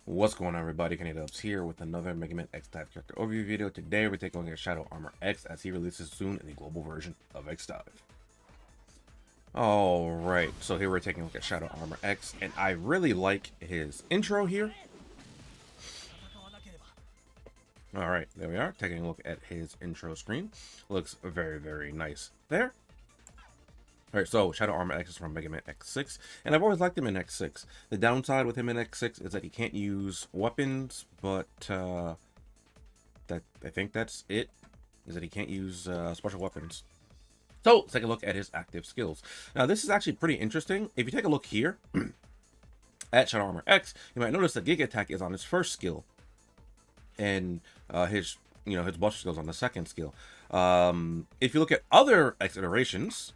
What's going on, everybody? TheKennyDubz here with another Mega Man X Dive character overview video. Today we're taking a look at Shadow Armor X as he releases soon in the global version of X Dive. Alright, so here we're taking a look at Shadow Armor X, and I really like his intro here. Alright, there we are, taking a look at his intro screen. Looks very, very nice there. Alright, so Shadow Armor X is from Mega Man X6, and I've always liked him in X6. The downside with him in X6 is that he can't use weapons, but I think that's it, is that he can't use special weapons. So let's take a look at his active skills. Now this is actually pretty interesting. If you take a look here at Shadow Armor X, you might notice that Giga Attack is on his first skill, and his Buster skill is on the second skill. If you look at other X iterations,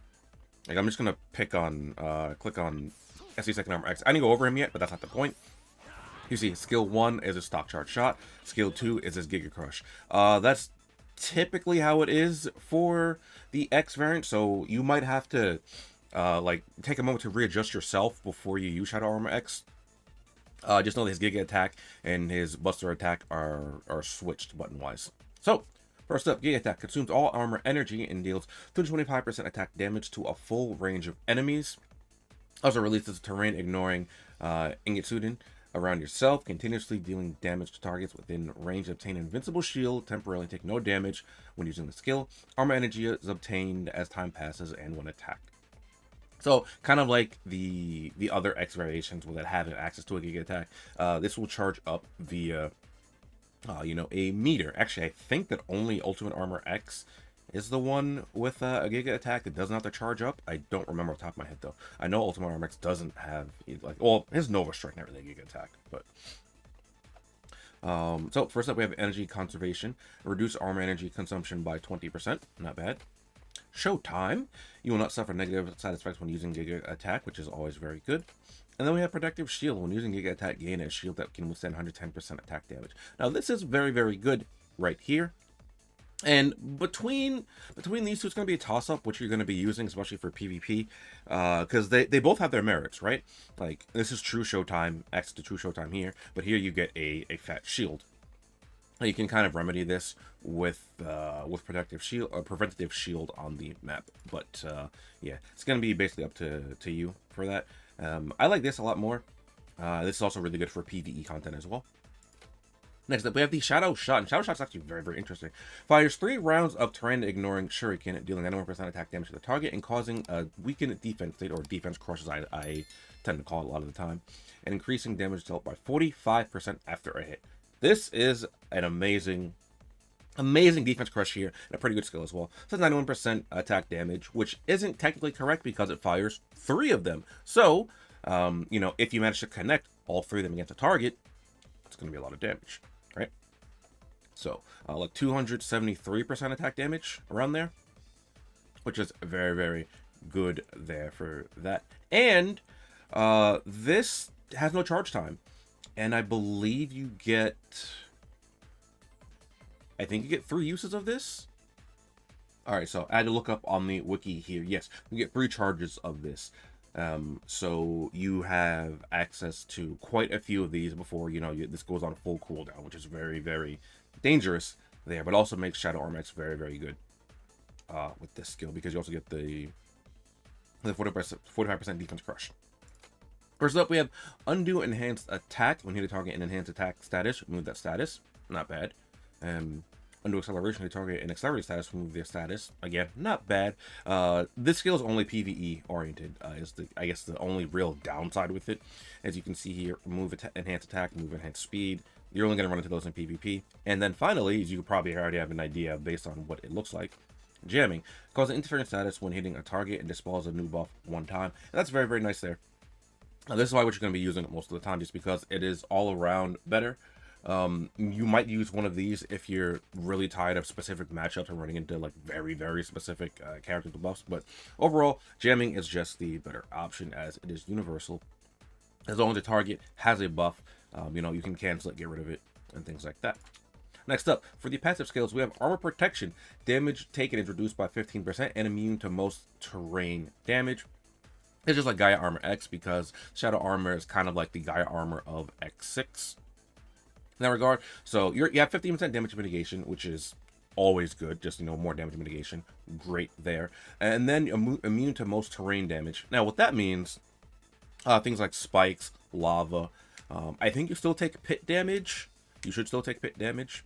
like I'm just gonna click on SC Second Armor X. I didn't go over him yet, but that's not the point. You see, skill 1 is a stock charge shot. Skill 2 is his Giga Crush. That's typically how it is for the X variant. So you might have to like take a moment to readjust yourself before you use Shadow Armor X. Just know that his Giga Attack and his Buster Attack are switched button wise. So first up, Giga Attack consumes all armor energy and deals 225% attack damage to a full range of enemies. Also releases terrain ignoring Ingetsuden around yourself, continuously dealing damage to targets within range. Obtain invincible shield, temporarily take no damage when using the skill. Armor energy is obtained as time passes and when attacked. So kind of like the other X variations that have access to a Giga Attack, this will charge up via a meter. Actually, I think that only Ultimate Armor X is the one with a Giga Attack that doesn't have to charge up. I don't remember off the top of my head, though. I know Ultimate Armor X doesn't have, well, his Nova Strike, not really a Giga Attack, but... So, first up, we have Energy Conservation. Reduce armor energy consumption by 20%. Not bad. Showtime. You will not suffer negative side effects when using Giga Attack, which is always very good. And then we have Protective Shield. When using Giga Attack, gain a shield that can withstand 110% attack damage. Now, this is very, very good right here. And between these two, it's going to be a toss-up, which you're going to be using, especially for PvP, because they both have their merits, right? Like, this is True Showtime, X to True Showtime here, but here you get a fat shield. You can kind of remedy this with Protective Shield, or Preventative Shield on the map. But, yeah, it's going to be basically up to you for that. I like this a lot more. This is also really good for PvE content as well. Next up, we have the Shadow Shot, and Shadow Shot's actually very, very interesting. Fires 3 rounds of terrain ignoring Shuriken, dealing 91% attack damage to the target and causing a weakened defense state, or defense crushes, I tend to call it a lot of the time, and increasing damage dealt by 45% after a hit. This is an amazing defense crush here, and a pretty good skill as well. So 91% attack damage, which isn't technically correct because it fires 3 of them. So, if you manage to connect all 3 of them against a target, it's going to be a lot of damage, right? So, like 273% attack damage around there, which is very, very good there for that. And this has no charge time. And I believe you get... I think you get 3 uses of this. Alright, so I had to look up on the wiki here. Yes, you get 3 charges of this. So you have access to quite a few of these before, this goes on full cooldown, which is very, very dangerous there, but also makes Shadow Armor X very, very good with this skill, because you also get the 45% defense crush. First up, we have Undo Enhanced Attack. When you hit a target in Enhanced Attack status, remove that status. Not bad. Undo Acceleration, hit a target in Accelerated status, remove their status. Again, not bad. This skill is only PvE oriented. Is I guess the only real downside with it. As you can see here, remove Enhanced Attack, remove Enhanced Speed. You're only going to run into those in PvP. And then finally, as you probably already have an idea based on what it looks like, Jamming. Causes interference status when hitting a target and dispels a new buff 1 time. And that's very, very nice there. Now, this is why what you're going to be using it most of the time, just because it is all around better. You might use one of these if you're really tired of specific matchups and running into like very, very specific character buffs. But overall, jamming is just the better option, as it is universal. As long as the target has a buff, you can cancel it, get rid of it, and things like that. Next up, for the passive skills, we have Armor Protection. Damage taken is reduced by 15% and immune to most terrain damage. It's just like Gaia Armor X, because Shadow Armor is kind of like the Gaia Armor of X6. in that regard. So you have 15% damage mitigation, which is always good. Just, more damage mitigation, great there. And then immune to most terrain damage. Now, what that means, things like spikes, lava. I think you still take pit damage. You should still take pit damage.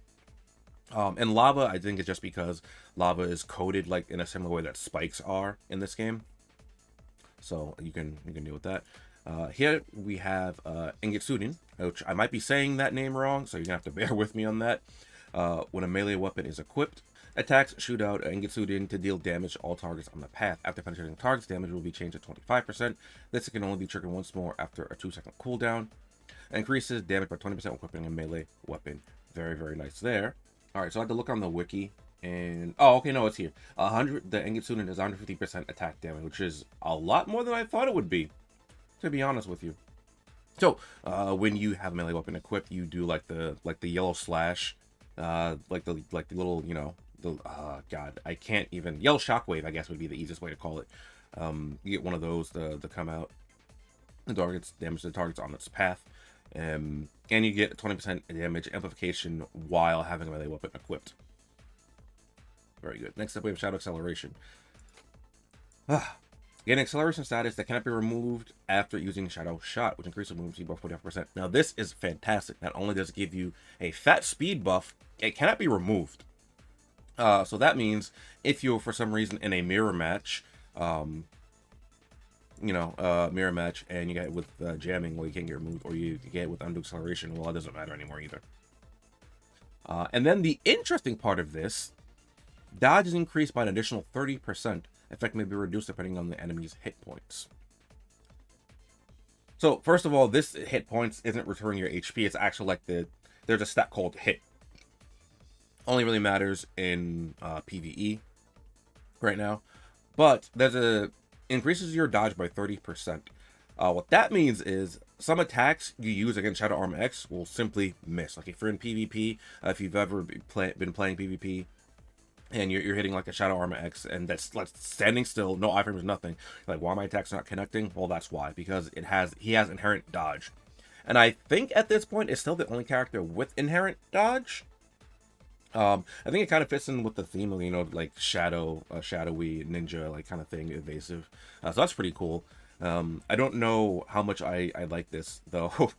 And lava, I think, is just because lava is coated like in a similar way that spikes are in this game. So you can deal with that. Here we have Ingetsudin, which I might be saying that name wrong, so you're gonna have to bear with me on that. When a melee weapon is equipped, attacks shoot out Ingetsudin to deal damage to all targets on the path. After penetrating targets, damage will be changed to 25%. This can only be triggered once more after a 2-second cooldown. Increases damage by 20% when equipping a melee weapon. Very, very nice there. All right, so I had to look on the wiki, and okay, no, it's here. The Ingetsudin is 150% attack damage, which is a lot more than I thought it would be, to be honest with you. So when you have a melee weapon equipped, you do like the yellow slash, like the little, God, I can't even, yellow shockwave, I guess would be the easiest way to call it. You get one of those to come out. The targets damage the targets on its path. And you get 20% damage amplification while having a melee weapon equipped. Very good. Next up, we have Shadow Acceleration. Gain acceleration status that cannot be removed after using Shadow Shot, which increases movement speed by 45%. Now, this is fantastic. Not only does it give you a fat speed buff, it cannot be removed. So that means if you're, for some reason, in a mirror match, mirror match, and you get it with jamming, well, you can't get removed, or you get it with undo acceleration, well, it doesn't matter anymore either. And then the interesting part of this, dodge is increased by an additional 30%. Effect may be reduced depending on the enemy's hit points. So, first of all, this hit points isn't returning your HP. It's actually like there's a stat called hit. Only really matters in PvE right now. But increases your dodge by 30%. What that means is some attacks you use against Shadow Armor X will simply miss. Like if you're in PvP, if you've ever been playing PvP, and you're hitting like a Shadow Armor X, and that's like standing still, no iframes, nothing. Like, why my attacks not connecting? Well, that's why, because he has inherent dodge, and I think at this point it's still the only character with inherent dodge. I think it kind of fits in with the theme of like shadowy ninja like kind of thing, evasive. So that's pretty cool. I don't know how much I like this though,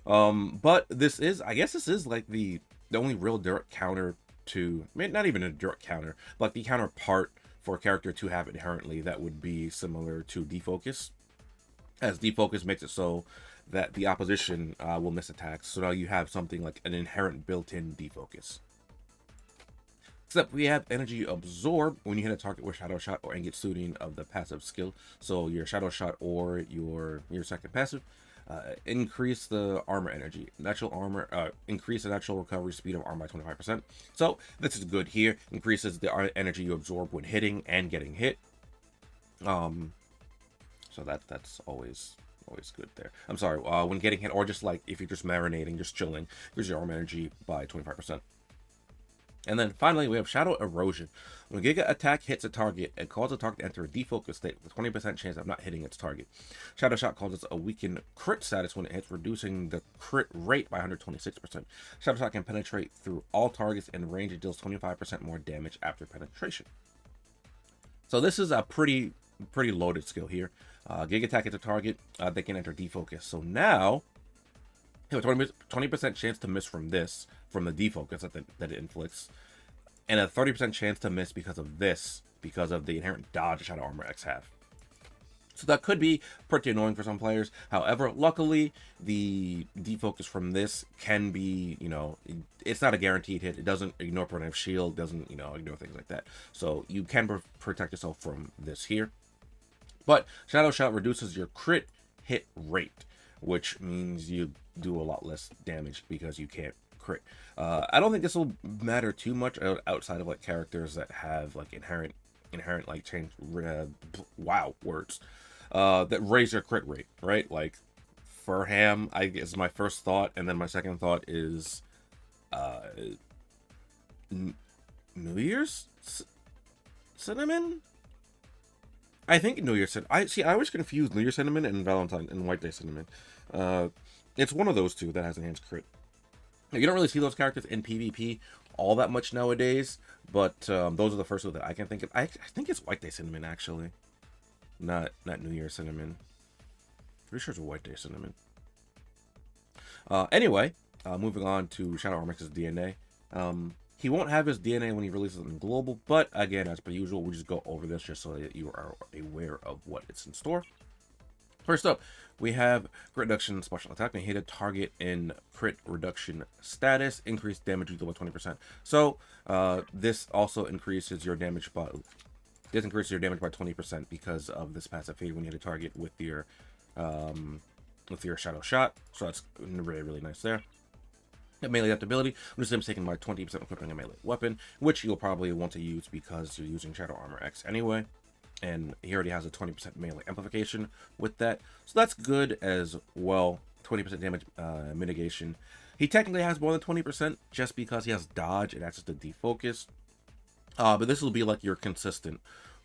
but I guess this is like the only real direct counter to, not even a direct counter, but like the counterpart for a character to have inherently that would be similar to defocus, as defocus makes it so that the opposition will miss attacks. So now you have something like an inherent built-in defocus. Except we have energy absorb when you hit a target with Shadow Shot or Ingetsudin of the passive skill. So your Shadow Shot or your second passive. Increase the armor energy. Natural armor, increase the natural recovery speed of armor by 25%. So this is good here. Increases the energy you absorb when hitting and getting hit. So that's always good there. I'm sorry, when getting hit, or just like if you're just marinating, just chilling, increase your armor energy by 25%. And then finally, we have Shadow Erosion. When Giga attack hits a target, it causes the target to enter a defocus state with a 20% chance of not hitting its target. Shadow Shot causes a weakened crit status when it hits, reducing the crit rate by 126%. Shadow Shot can penetrate through all targets in range. It deals 25% more damage after penetration. So this is a pretty loaded skill here. Giga attack hits a target, they can enter defocus. So now, you have a 20% chance to miss from the defocus that it inflicts, and a 30% chance to miss because of the inherent dodge Shadow Armor X have. So that could be pretty annoying for some players. However, luckily, the defocus from this can be, it's not a guaranteed hit. It doesn't ignore preventive shield, doesn't, ignore things like that. So you can protect yourself from this here. But Shadow Shot reduces your crit hit rate, which means you do a lot less damage because you can't crit. I don't think this will matter too much outside of like characters that have like inherent like change words that raise your crit rate, right? Like Furham, is my first thought, and then my second thought is New Year's Cinnamon. I think New Year's Cinnamon. I always confuse New Year's Cinnamon and Valentine and White Day Cinnamon. It's one of those two that has enhanced crit. You don't really see those characters in PvP all that much nowadays, but those are the first two that I can think of. I think it's White Day Cinnamon, actually. Not New Year Cinnamon. Pretty sure it's White Day Cinnamon. Anyway, moving on to Shadow Armor's DNA. He won't have his DNA when he releases it in global, but again, as per usual, we'll just go over this just so that you are aware of what is in store. First up, we have crit reduction special attack. When you hit a target in crit reduction status, increased damage equal to 20%. So this also increases your damage by 20% because of this passive fade when you hit a target with your shadow shot. So that's really nice there. Melee adaptability, when the taken by 20% equipping a melee weapon, which you'll probably want to use because you're using Shadow Armor X anyway. And he already has a 20% melee amplification with that. So that's good as well. 20% damage mitigation. He technically has more than 20% just because he has dodge and access to defocus. But this will be like your consistent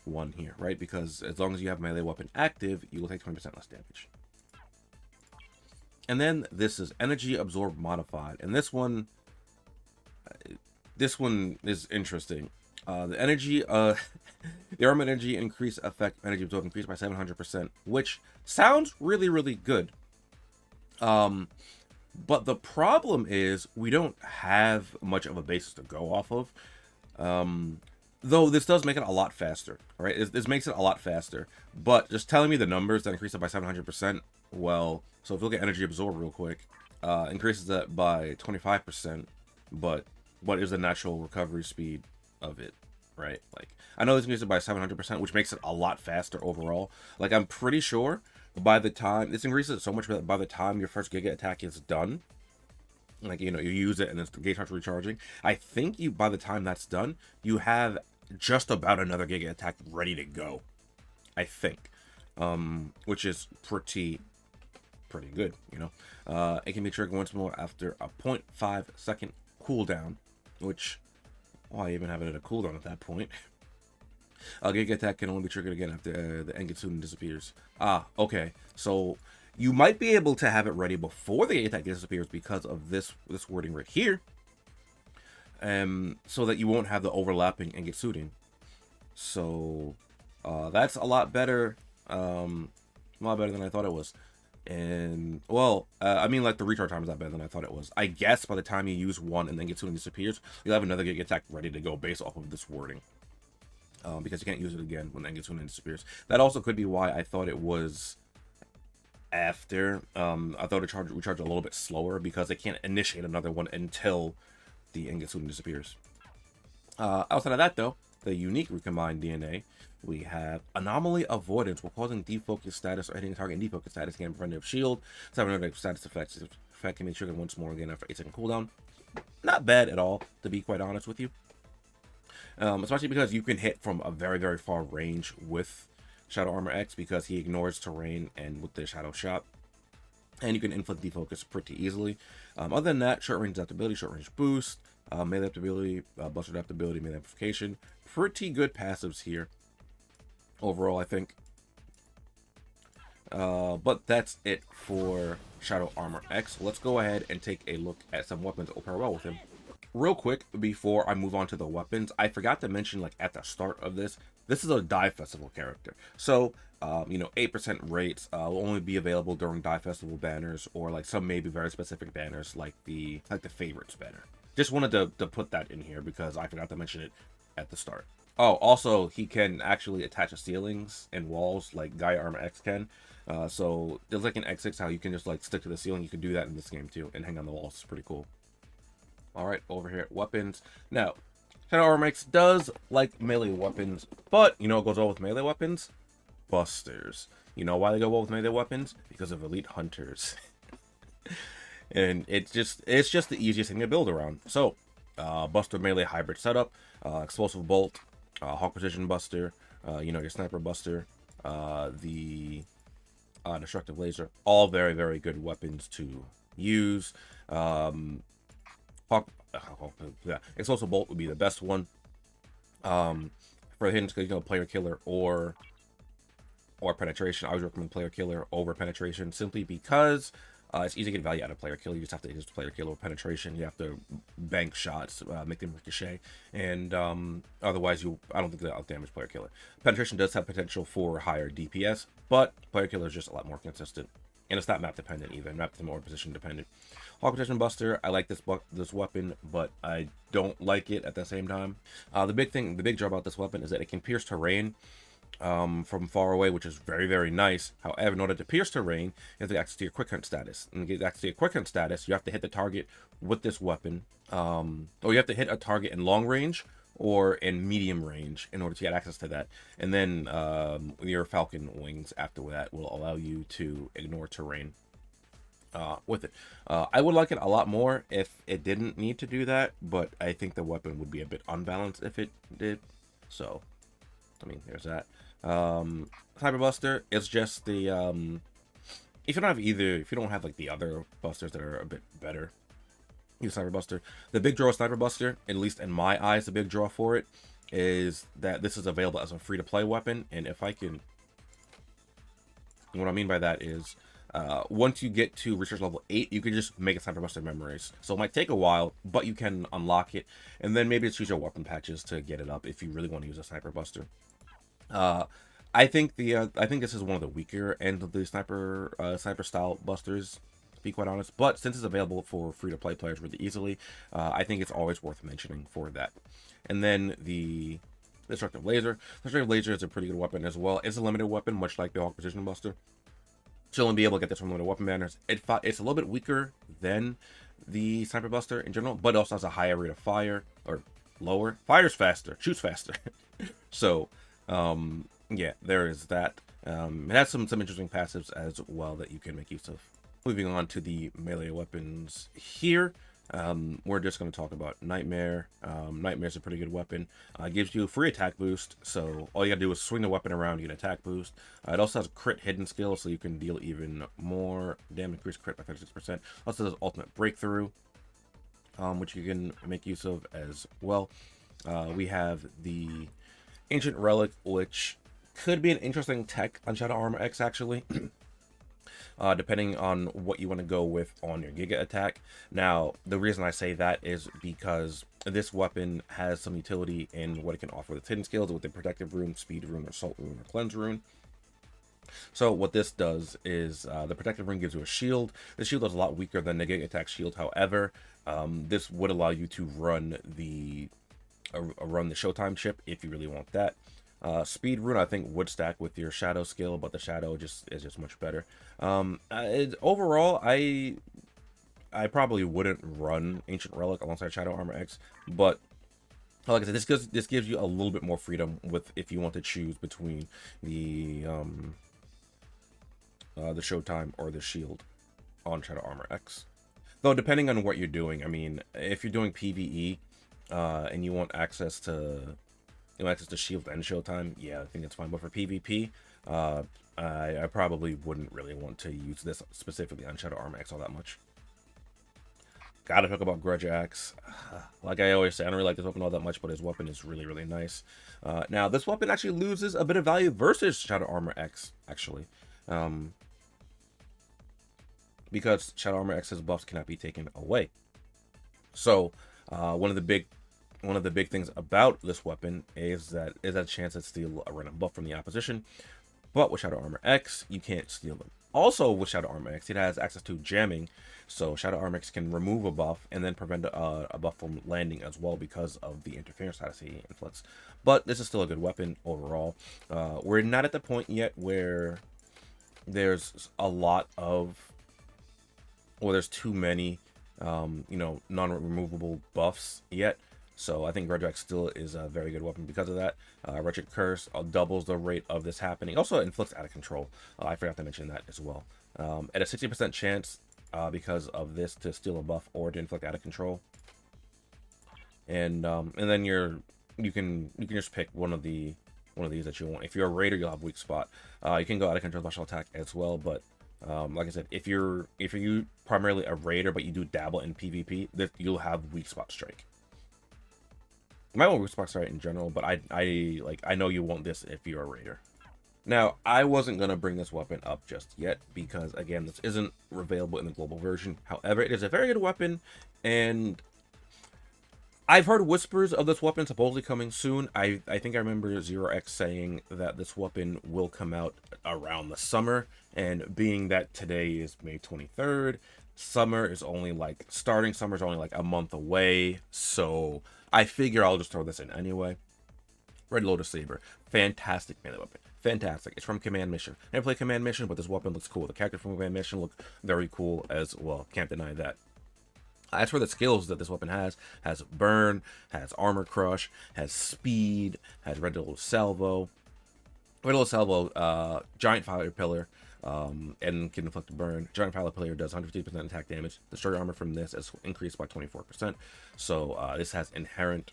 one here, right? Because as long as you have melee weapon active, you will take 20% less damage. And then this is energy absorb modified. And this one is interesting. The energy, the armor energy increase effect energy absorb increased by 700%, which sounds really good. But the problem is we don't have much of a basis to go off of. Though this does make it a lot faster, right? This makes it a lot faster. But just telling me the numbers that increase it by 700%, well, so if you look at energy absorb real quick, increases that by 25%, but what is the natural recovery speed of it, right? Like, I know this increases it by 700%, which makes it a lot faster overall. Like, I'm pretty sure by the time, this increases it so much that by the time your first Giga attack is done, like, you know, you use it and it's the gauge starts recharging, I think by the time that's done, you have just about another Giga attack ready to go, I think, which is pretty good, you know. It can be triggered once more after a 0.5 second cooldown, which, I even have it at a cooldown at that point. A Giga attack can only be triggered again after the Engetsunin disappears. Okay, so you might be able to have it ready before the Giga attack disappears because of this wording right here, so that you won't have the overlapping Engetsunin. So that's a lot better, than I thought it was. And well, I mean, like, the recharge time is not better than I thought it was. I guess by the time you use one and then Engetsunin disappears, you'll have another Giga attack ready to go based off of this wording. Because you can't use it again when Engetsunin disappears. That also could be why I thought it was after. I thought it recharged a little bit slower because they can't initiate another one until the Engetsunin disappears. Outside of that, though, the unique recombined DNA, we have anomaly avoidance while causing defocus status or hitting a target in defocus status, gain preventive shield. 700 status effect can be triggered once more again after 8-second cooldown. Not bad at all, to be quite honest with you. Especially because you can hit from a very far range with Shadow Armor X because he ignores terrain and with the Shadow Shot. And you can inflict defocus pretty easily. Other than that, short range adaptability, short range boost, melee adaptability, buster adaptability, melee amplification. Pretty good passives here overall, I think. But that's it for Shadow Armor X. Let's go ahead and take a look at some weapons that will pair well with him. Real quick, before I move on to the weapons, I forgot to mention, like, at the start of this is a Dye Festival character. So, you know, 8% rates will only be available during Dye Festival banners, or like some maybe very specific banners, like the favorites banner. Just wanted to put that in here because I forgot to mention it at the start. Oh, also, he can actually attach to ceilings and walls like Gaia Armor X can. So there's like an X6 how you can just like stick to the ceiling. You can do that in this game too and hang on the walls. It's pretty cool. All right, over here at weapons. Now, Shadow Armor X does like melee weapons, but you know what goes well with melee weapons? Busters. You know why they go well with melee weapons? Because of elite hunters. And it's just the easiest thing to build around. So, Buster melee hybrid setup, explosive bolt, Hawk precision buster, you know, your sniper buster, the destructive laser, all very good weapons to use. Explosive bolt would be the best one for hidden, you know, player killer or penetration. I always recommend player killer over penetration simply because It's easy to get value out of player kill. You just have to use player kill or penetration. You have to bank shots, make them ricochet, and otherwise I don't think that'll damage player killer. Penetration does have potential for higher DPS, but player killer is just a lot more consistent. And it's not map dependent either, map more position dependent. Hawk Protection Buster, I like this weapon, but I don't like it at the same time. The big draw about this weapon is that it can pierce terrain from far away, which is very, very nice. However, in order to pierce terrain, you have to access to your quick hunt status. And to get access to your quick hunt status, you have to hit the target with this weapon. Or you have to hit a target in long range or in medium range in order to get access to that. And then your Falcon Wings after that will allow you to ignore terrain with it. I would like it a lot more if it didn't need to do that, but I think the weapon would be a bit unbalanced if it did. So, I mean, there's that. Sniper Buster is just the if you don't have like the other busters that are a bit better, use Sniper Buster. The big draw of Sniper Buster, at least in my eyes, the big draw for it is that this is available as a free-to-play weapon. And if I can, what I mean by that is once you get to research level 8, you can just make a Sniper Buster memories. So it might take a while, but you can unlock it, and then maybe choose your weapon patches to get it up if you really want to use a Sniper Buster. I think this is one of the weaker end of the sniper style busters, to be quite honest. But since it's available for free-to-play players really easily, I think it's always worth mentioning for that. And then the Destructive Laser. Destructive Laser is a pretty good weapon as well. It's a limited weapon, much like the Hawk Precision Buster. She'll only be able to get this from limited weapon banners. It's a little bit weaker than the Sniper Buster in general, but it also has a higher rate of fire, or lower. Fires faster, shoots faster. So, yeah, there is that. It has some interesting passives as well that you can make use of. Moving on to the melee weapons here. We're just going to talk about Nightmare. Nightmare's a pretty good weapon. It gives you a free attack boost, so all you gotta do is swing the weapon around, you get an attack boost. It also has a crit hidden skill, so you can deal even more damage, increase crit by 36%. Also has ultimate breakthrough, which you can make use of as well. We have the Ancient Relic, which could be an interesting tech on Shadow Armor X, actually. Depending on what you want to go with on your Giga attack. Now, the reason I say that is because this weapon has some utility in what it can offer with its hidden skills, with the Protective Rune, Speed Rune, Assault Rune, or Cleanse Rune. So what this does is the Protective Rune gives you a shield. The shield is a lot weaker than the Giga attack shield. However, this would allow you to run the Showtime chip if you really want that. Speed Rune, I think, would stack with your Shadow skill, but the Shadow is just much better. Overall, I probably wouldn't run Ancient Relic alongside Shadow Armor X, but like I said, this gives you a little bit more freedom with if you want to choose between the Showtime or the Shield on Shadow Armor X. Though depending on what you're doing, I mean, if you're doing PvE and you want access to Shield and Showtime, yeah, I think it's fine. But for PvP, I probably wouldn't really want to use this specifically on Shadow Armor X all that much. Gotta talk about Grudge Axe. Like I always say, I don't really like this weapon all that much, but his weapon is really, really nice. Now, this weapon actually loses a bit of value versus Shadow Armor X, actually. Because Shadow Armor X's buffs cannot be taken away. So, one of the big things about this weapon is that it has a chance to steal a random buff from the opposition. But with Shadow Armor X, you can't steal them. Also, with Shadow Armor X, it has access to jamming. So Shadow Armor X can remove a buff and then prevent a buff from landing as well because of the interference status he inflicts. But this is still a good weapon overall. We're not at the point yet where there's a lot of, or there's too many, non-removable buffs yet. So I think Grudge Axe still is a very good weapon because of that. Wretched Curse doubles the rate of this happening. Also inflicts out of control. I forgot to mention that as well. At a 60% chance because of this to steal a buff or to inflict out of control. And then you can just pick one of these that you want. If you're a raider, you'll have weak spot. You can go out of control special attack as well, but like I said, if you're primarily a raider but you do dabble in PvP, you'll have weak spot strike. You might want weak spot strike in general, but I know you want this if you're a raider. Now, I wasn't going to bring this weapon up just yet because, again, this isn't available in the global version. However, it is a very good weapon, and I've heard whispers of this weapon supposedly coming soon. I think I remember Zero X saying that this weapon will come out around the summer, and being that today is May 23rd, summer is only like, starting summer is only like a month away, so I figure I'll just throw this in anyway. Red Lotus Saber, fantastic melee weapon. Fantastic. It's from Command Mission. I never played Command Mission, but this weapon looks cool. The character from Command Mission look very cool as well. Can't deny that. As for the skills that this weapon has burn, has armor crush, has speed, has red little salvo. Red little salvo, giant fire pillar, and can inflict a burn. Giant fire pillar does 150% attack damage. The destroyer armor from this is increased by 24%. So this has inherent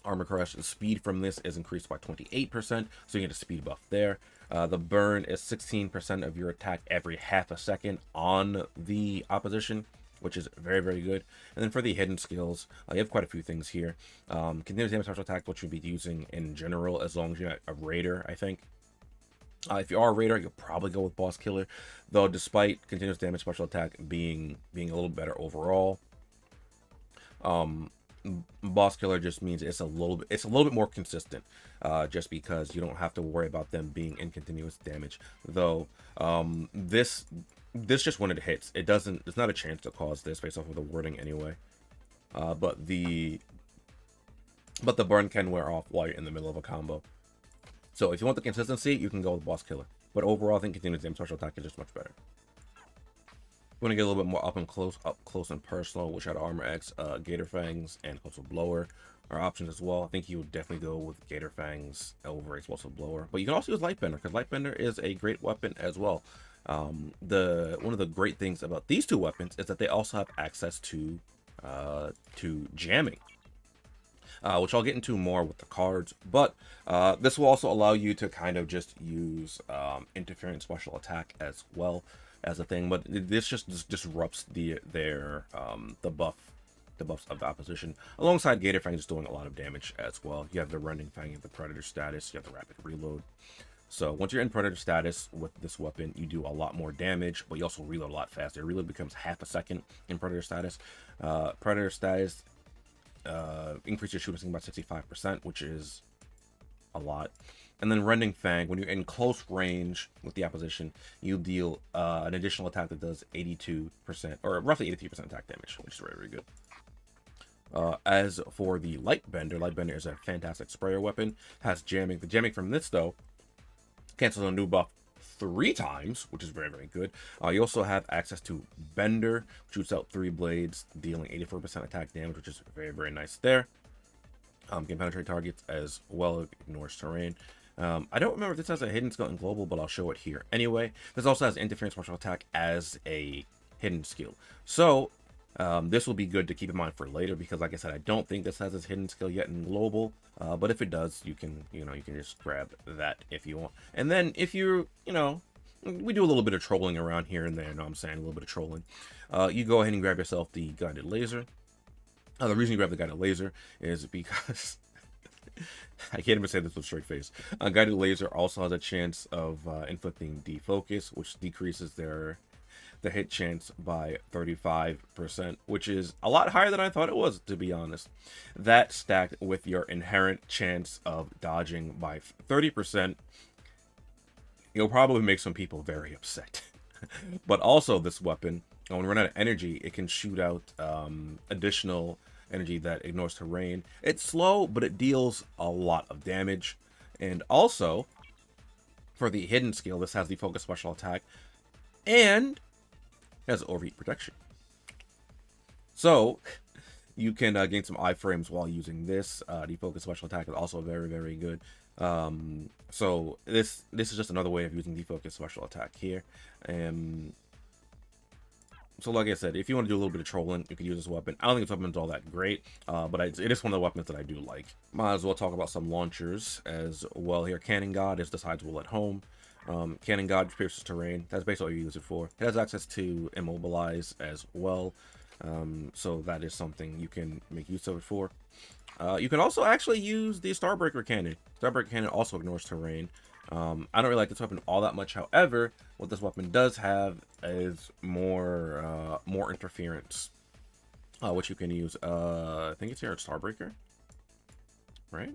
armor crush. The speed from this is increased by 28%, so you get a speed buff there. The burn is 16% of your attack every half a second on the opposition, which is very, very good. And then for the hidden skills, you have quite a few things here. Continuous damage special attack, which you'll be using in general as long as you're a raider, I think. If you are a raider, you'll probably go with boss killer, though despite continuous damage special attack being a little better overall, boss killer just means it's a little bit more consistent, just because you don't have to worry about them being in continuous damage. Though this just when it hits, it's not a chance to cause this based off of the wording anyway. But the burn can wear off while you're in the middle of a combo. So if you want the consistency, you can go with boss killer. But overall, I think continuous damage special attack is just much better. You want to get a little bit more up close and personal with Shadow Armor X, Gator Fangs, and Explosive Blower are options as well. I think you would definitely go with Gator Fangs over Explosive Blower, but you can also use Lightbender because Lightbender is a great weapon as well. One of the great things about these two weapons is that they also have access to jamming, which I'll get into more with the cards. But this will also allow you to kind of just use interference special attack as well as a thing, but this just disrupts the buffs of the opposition, alongside Gator Fang just doing a lot of damage as well. You have the Rending Fang, you have the Predator status, you have the Rapid Reload. So once you're in Predator status with this weapon, you do a lot more damage, but you also reload a lot faster. Reload becomes half a second in Predator status. Predator status increases your shooting by 65%, which is a lot. And then Rending Fang, when you're in close range with the opposition, you deal an additional attack that does 82%, or roughly 83% attack damage, which is very, very good. As for the Lightbender is a fantastic sprayer weapon. Has jamming. The jamming from this, though, cancels a new buff 3 times, which is very, very good. You also have access to Bender, shoots out 3 blades, dealing 84% attack damage, which is very, very nice there. Can penetrate targets as well, ignores terrain. I don't remember if this has a hidden skill in global, but I'll show it here anyway. This also has interference special attack as a hidden skill. So this will be good to keep in mind for later, because like I said, I don't think this has its hidden skill yet in global. But if it does, you can just grab that if you want. And then if we do a little bit of trolling around here and there. No, I'm saying a little bit of trolling. You go ahead and grab yourself the guided laser. The reason you grab the guided laser is because I can't even say this with a straight face. Guided laser also has a chance of inflicting defocus, which decreases the hit chance by 35%, which is a lot higher than I thought it was, to be honest. That stacked with your inherent chance of dodging by 30%, you'll probably make some people very upset. But also this weapon, when we run out of energy, it can shoot out additional energy that ignores terrain. It's slow, but it deals a lot of damage. And also, for the hidden skill, this has the focus special attack and has overheat protection. So you can gain some iframes while using this. The focus special attack is also very, very good. So this is just another way of using the focus special attack here. So like I said, if you want to do a little bit of trolling, you can use this weapon. I don't think this weapon's all that great, but it is one of the weapons that I do like. Might as well talk about some launchers as well here. Cannon God is the Sideswill at home. Cannon God pierces terrain. That's basically what you use it for. It has access to Immobilize as well, so that is something you can make use of it for. You can also actually use the Starbreaker Cannon. Starbreaker Cannon also ignores terrain. I don't really like this weapon all that much. However, what this weapon does have is more interference, which you can use. I think it's here at Starbreaker, right?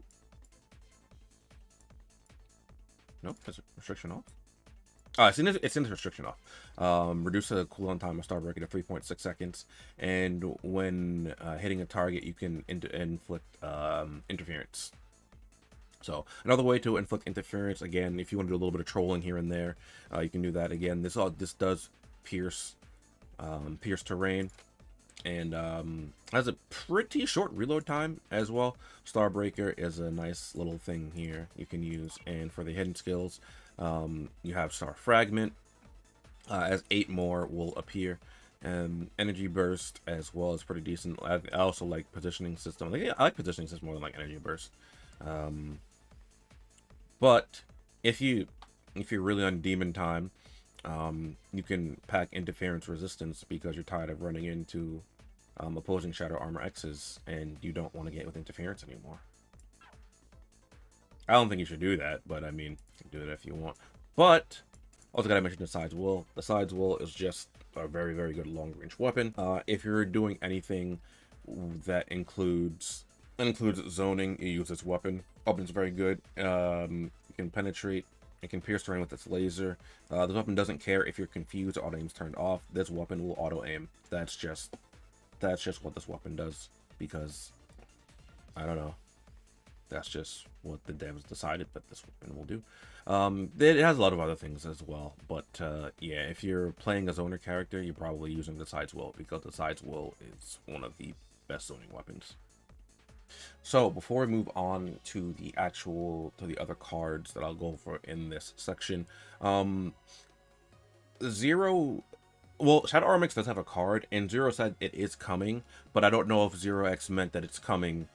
Nope, it's restriction off. It's in restriction off. Reduce the cooldown time of Starbreaker to 3.6 seconds, and when hitting a target, you can inflict interference. So another way to inflict interference, again, if you want to do a little bit of trolling here and there, you can do that. Again, this does pierce terrain, and has a pretty short reload time as well. Starbreaker is a nice little thing here you can use. And for the hidden skills, you have Star Fragment, as 8 more will appear. And Energy Burst as well is pretty decent. I also like Positioning System. I like Positioning System more than like Energy Burst. But if you're really on Demon Time, you can pack Interference Resistance because you're tired of running into opposing Shadow Armor X's and you don't want to get with interference anymore. I don't think you should do that, but I mean, you can do it if you want. But also gotta mention the Sides Will. The Sides Will is just a very, very good long-range weapon. If you're doing anything that includes zoning, you use this weapon. Weapon's very good. You can penetrate. It can pierce terrain with its laser. This weapon doesn't care if you're confused or auto aim's turned off. This weapon will auto aim. That's just what this weapon does, because I don't know. That's just what the devs decided that this weapon will do. It has a lot of other things as well, but yeah, if you're playing a zoner character, you're probably using the Sides Will, because the Sides Will is one of the best zoning weapons. So before we move on to the other cards that I'll go over in this section, Shadow Armor X does have a card, and Zero said it is coming, but I don't know if Zero X meant that it's coming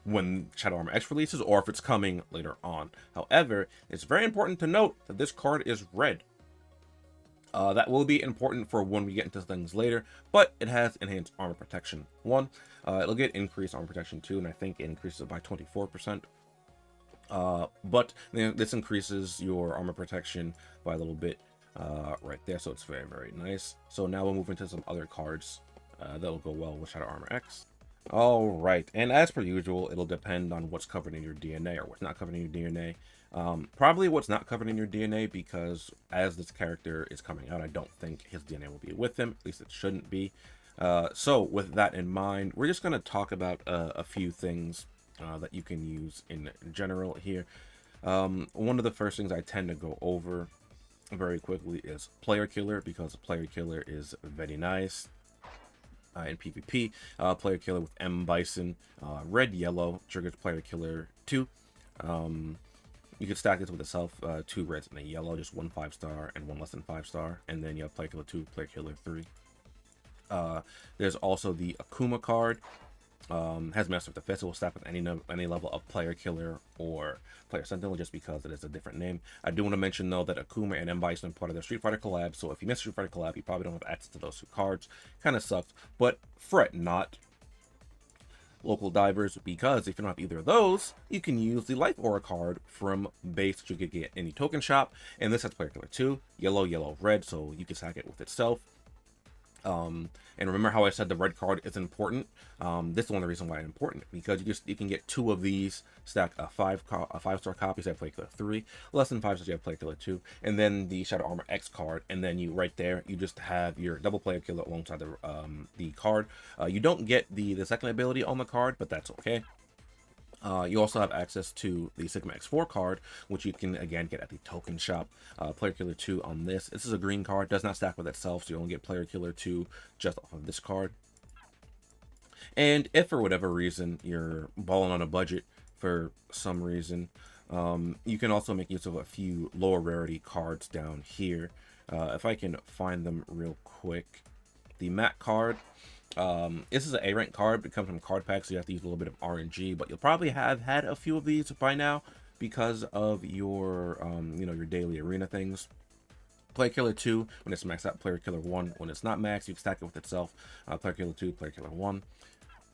when Shadow Armor X releases, or if it's coming later on. However, it's very important to note that this card is red. That will be important for when we get into things later, but it has enhanced armor protection 1. It'll get increased armor protection 2, and I think it increases it by 24%. But this increases your armor protection by a little bit right there, so it's very, very nice. So now we'll move into some other cards that will go well with Shadow Armor X. All right, and as per usual, it'll depend on what's covered in your DNA or what's not covered in your DNA. Probably what's not covered in your DNA, because as this character is coming out, I don't think his DNA will be with him. At least it shouldn't be. So with that in mind, we're just going to talk about a few things that you can use in general here. One of the first things I tend to go over very quickly is Player Killer, because Player Killer is very nice. In PvP, Player Killer with M Bison, red yellow triggers Player Killer 2. You can stack this with itself, 2 reds and a yellow, just 1 5-star and 1 less than 5-star, and then you have Player Killer 2, Player Killer 3. There's also the Akuma card. Has Master of the Fist. It will stack with any level of Player Killer or Player Sentinel, just because it is a different name. I do want to mention though that Akuma and M Bison are part of the Street Fighter collab, so if you miss Street Fighter collab, you probably don't have access to those 2 cards. Kind of sucks, but fret not, local divers, because if you don't have either of those, you can use the Life Aura card from base that you could get in the token shop, and this has Player Killer 2, yellow, yellow, red, so you can stack it with itself. And remember how I said the red card is important? This is one of the reasons why it's important, because you can get 2 of these, stack a 5-star copy, so you have Player Killer 3, less than 5 stars, you have Player Killer 2, and then the Shadow Armor X card, and then you right there you just have your double Player Killer alongside the card. You don't get the second ability on the card, but that's okay. You also have access to the Sigma X4 card, which you can again get at the token shop. Player Killer 2 on this. This is a green card, does not stack with itself, so you only get Player Killer 2 just off of this card. And if for whatever reason you're balling on a budget for some reason, you can also make use of a few lower rarity cards down here. If I can find them real quick. The Matt card. This is an A rank card, but it comes from card packs, so you have to use a little bit of RNG, but you'll probably have had a few of these by now because of your your daily arena things. Player Killer 2 when it's maxed out, Player Killer 1 when it's not maxed, you can stack it with itself. Player Killer 2, Player Killer 1.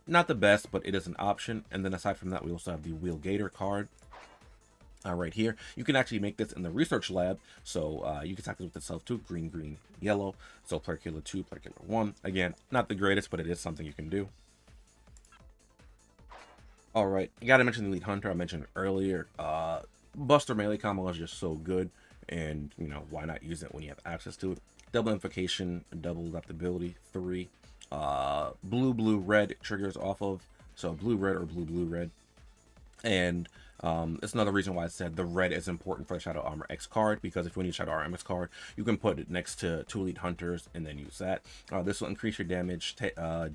Not the best, but it is an option. And then aside from that, we also have the Wheel Gator card. right here. You can actually make this in the research lab, so you can stack this with itself too. Green, green, yellow. So player killer 2, player killer 1. Again, not the greatest, but it is something you can do. All right, you gotta mention the Elite Hunter I mentioned earlier. Buster melee combo is just so good, and you know, why not use it when you have access to it? Double invocation, double adaptability, 3. Blue, blue, red triggers off of, so blue, red, or blue, blue, red. And it's another reason why I said the red is important for the Shadow Armor X card, because if you need a Shadow Armor X card, you can put it next to 2 Elite Hunters and then use that. This will increase your damage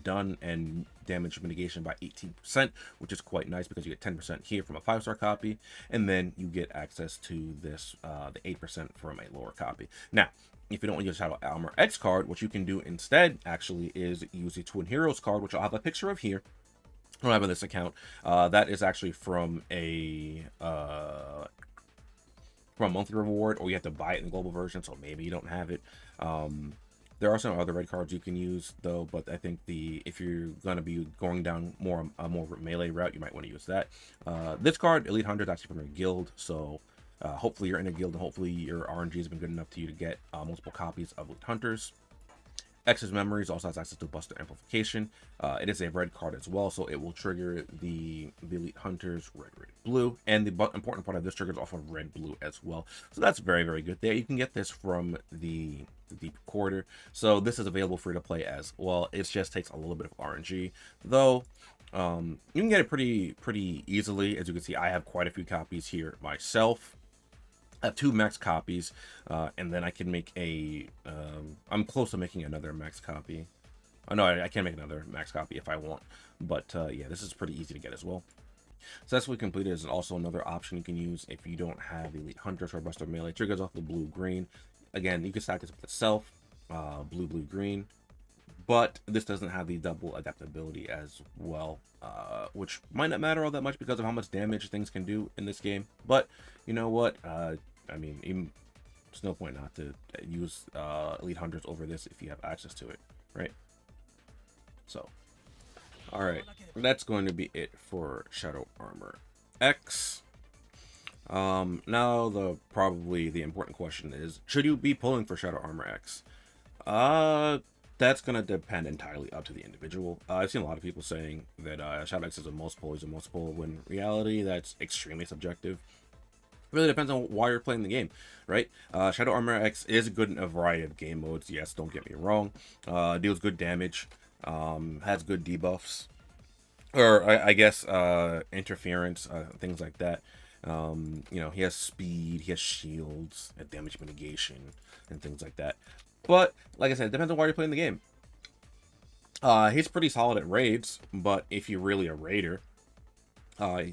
done and damage mitigation by 18%, which is quite nice because you get 10% here from a 5-star copy, and then you get access to this, the 8% from a lower copy. Now, if you don't want to use a Shadow Armor X card, what you can do instead, actually, is use a Twin Heroes card, which I'll have a picture of here. I don't have on this account. That is actually from a monthly reward, or you have to buy it in the global version, so maybe you don't have it. There are some other red cards you can use though, but I think if you're gonna be going down a more melee route, you might want to use that. This card, Elite Hunter, is actually from your guild, so hopefully you're in a guild, and hopefully your RNG has been good enough to you to get multiple copies of Elite Hunters. X's Memories also has access to Buster Amplification. It is a red card as well, so it will trigger the Elite Hunters red, red, blue. And the important part of this triggers off of red, blue as well. So that's very, very good there. You can get this from the Deep Quarter. So this is available for you to play as well. It just takes a little bit of RNG, though. You can get it pretty easily. As you can see, I have quite a few copies here myself. I have 2 max copies, and then I can make I'm close to making another max copy. Oh, no, I can make another max copy if I want, but yeah, this is pretty easy to get as well. Successfully completed is also another option you can use if you don't have Elite Hunters or Buster Melee. Triggers off the blue, green. Again, you can stack this with itself, blue, blue, green, but this doesn't have the double adaptability as well, which might not matter all that much because of how much damage things can do in this game. But you know what? I mean, there's no point not to use Elite Hunters over this if you have access to it, right? So, all right, that's going to be it for Shadow Armor X. Now probably the important question is, should you be pulling for Shadow Armor X? That's gonna depend entirely up to the individual. I've seen a lot of people saying that Shadow X is a most pull, when in reality that's extremely subjective. It really depends on why you're playing the game, right? Shadow Armor X is good in a variety of game modes. Yes, don't get me wrong. Deals good damage, has good debuffs, or I guess interference, things like that. You know, he has speed, he has shields, damage mitigation, and things like that. But like I said, it depends on why you're playing the game. He's pretty solid at raids, but if you're really a raider,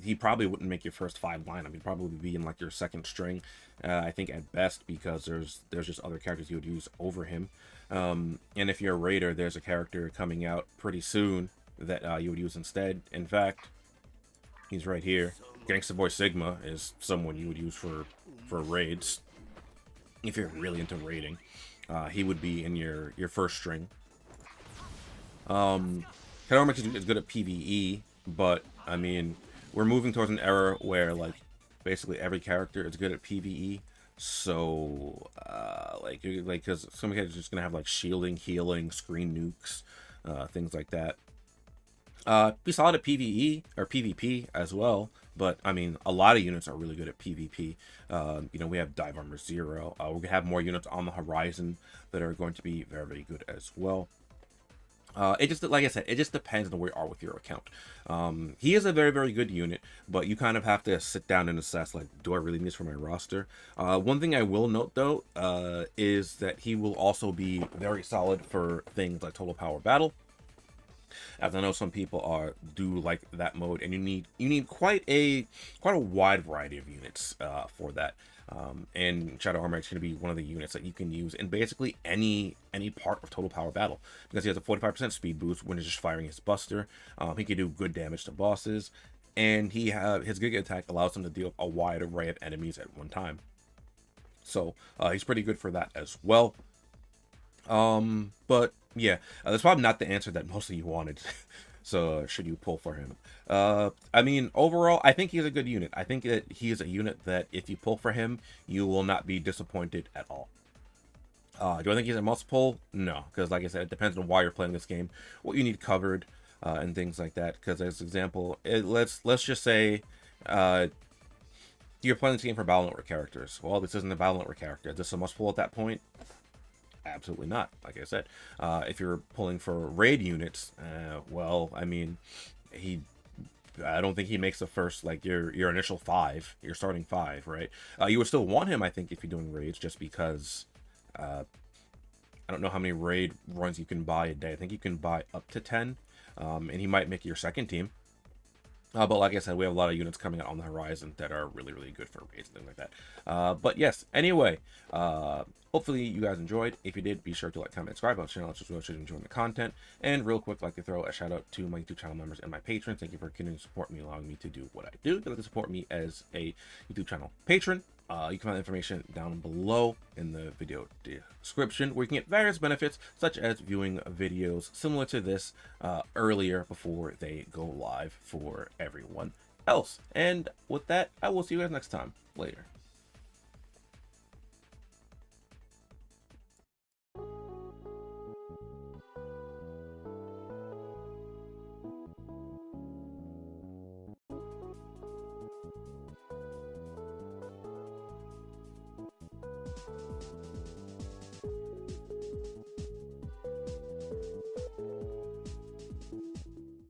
he probably wouldn't make your first 5 lineup. He'd probably be in like your second string, I think at best, because there's just other characters you would use over him. And if you're a raider, there's a character coming out pretty soon that you would use instead. In fact, he's right here. Gangsta Boy Sigma is someone you would use for raids if you're really into raiding. He would be in your first string. Shadow Armor is good at PvE, but I mean, we're moving towards an era where like basically every character is good at PvE. So like because some characters are just gonna have like shielding, healing, screen nukes, things like that. Be solid at PvE or PvP as well, but I mean, a lot of units are really good at PvP. You know, we have Dive Armor 0. We're gonna have more units on the horizon that are going to be very, very good as well. It just, like I said, it just depends on where you are with your account. He is a very, very good unit, but you kind of have to sit down and assess, like, do I really need this for my roster? One thing I will note, though, is that he will also be very solid for things like Total Power Battle. As I know some people do like that mode, and you need quite a wide variety of units for that. And Shadow Armor is going to be one of the units that you can use in basically any part of Total Power Battle, because he has a 45% speed boost when he's just firing his Buster. He can do good damage to bosses, and his Giga Attack allows him to deal with a wide array of enemies at one time. So he's pretty good for that as well. But yeah, that's probably not the answer that most of you wanted. So should you pull for him? I mean, overall, I think he's a good unit. I think that he is a unit that if you pull for him, you will not be disappointed at all. Do I think he's a must pull? No, because like I said, it depends on why you're playing this game, what you need covered, and things like that. Because as an example, let's just say you're playing this game for battle network characters. Well, this isn't a battle network character. Is this a must pull at that point? Absolutely not. Like I said, if you're pulling for raid units, well, I mean, I don't think he makes the first, like, your initial 5, your starting 5, right? You would still want him, I think, if you're doing raids, just because I don't know how many raid runs you can buy a day. I think you can buy up to 10, and he might make your second team. But like I said, we have a lot of units coming out on the horizon that are really, really good for raids and things like that. But yes, anyway, hopefully you guys enjoyed. If you did, be sure to like, comment, subscribe on the channel. It's just really enjoying the content. And real quick, I'd like to throw a shout out to my YouTube channel members and my patrons. Thank you for continuing to support me, allowing me to do what I do. If you'd like to support me as a YouTube channel patron, you can find information down below in the video description, where you can get various benefits, such as viewing videos similar to this earlier before they go live for everyone else. And with that, I will see you guys next time. Later.